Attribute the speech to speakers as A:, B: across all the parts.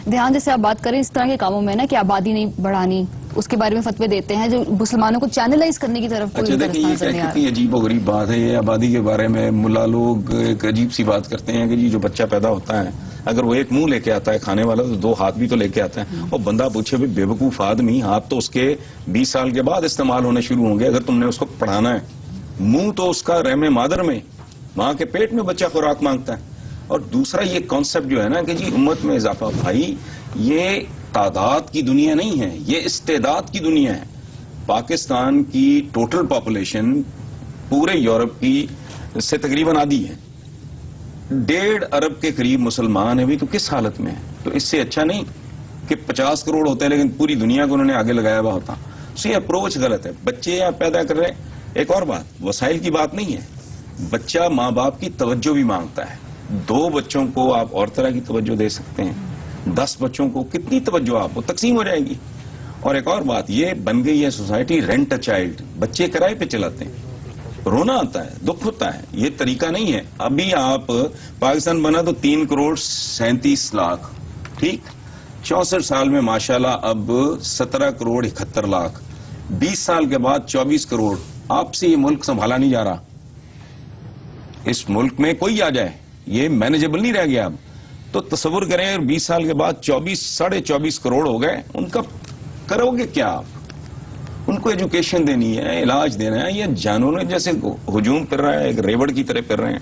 A: دھیان جیسے آپ بات کریں اس طرح کے کاموں میں نا کہ آبادی نہیں بڑھانی، اس کے بارے میں فتوے دیتے ہیں جو مسلمانوں کو چینلائز کرنے کی طرف کوئی
B: دیکھیں یہ کتنی عجیب و غریب بات ہے. یہ آبادی کے بارے میں ملا لوگ ایک عجیب سی بات کرتے ہیں کہ جی جو بچہ پیدا ہوتا ہے اگر وہ ایک منہ لے کے آتا ہے کھانے والا تو 2 ہاتھ بھی تو لے کے آتا ہے. اور بندہ پوچھے بھی بے وقوف آدمی، ہاتھ تو اس کے 20 سال کے بعد استعمال ہونے شروع ہوں گے اگر تم نے اس کو پڑھانا ہے. منہ تو اس کا رحم مادر میں، ماں کے پیٹ میں بچہ خوراک مانگتا ہے. اور دوسرا یہ کانسیپٹ جو ہے نا کہ جی امت میں اضافہ، بھائی یہ تعداد کی دنیا نہیں ہے، یہ استعداد کی دنیا ہے. پاکستان کی ٹوٹل پاپولیشن پورے یورپ کی سے تقریباً آدھی ہے. 1.5 ارب کے قریب مسلمان ہیں بھی، تو کس حالت میں ہے؟ تو اس سے اچھا نہیں کہ 50 کروڑ ہوتے ہیں لیکن پوری دنیا کو انہوں نے آگے لگایا ہوا ہوتا. تو یہ اپروچ غلط ہے. بچے آپ پیدا کر رہے ہیں، ایک اور بات وسائل کی بات نہیں ہے، بچہ ماں باپ کی توجہ بھی مانگتا ہے. 2 بچوں کو آپ اور طرح کی توجہ دے سکتے ہیں، 10 بچوں کو کتنی توجہ آپ کو تقسیم ہو جائے گی. اور ایک اور بات یہ بن گئی ہے سوسائٹی رینٹ اے چائلڈ، بچے کرائے پہ چلاتے ہیں. رونا آتا ہے، دکھ ہوتا ہے، یہ طریقہ نہیں ہے. ابھی آپ پاکستان بنا تو 3 کروڑ 37 لاکھ، ٹھیک، 64 سال میں ماشاءاللہ اب 17 کروڑ 71 لاکھ، 20 سال کے بعد 24 کروڑ. آپ سے یہ ملک سنبھالا نہیں جا رہا. اس ملک میں کوئی آ جائے یہ مینیجبل نہیں رہ گیا اب. تو تصور کریں 20 سال کے بعد 24 کروڑ ہو گئے، ان کا کرو گے کیا آپ؟ ان کو ایجوکیشن دینی ہے، علاج دینا ہے. یہ جانوروں جیسے ہجوم کر رہا ہے، ایک ریوڑ کی طرح کر رہے ہیں.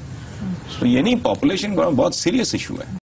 B: تو یہ نہیں، پاپولیشن کا بہت سیریس ایشو ہے.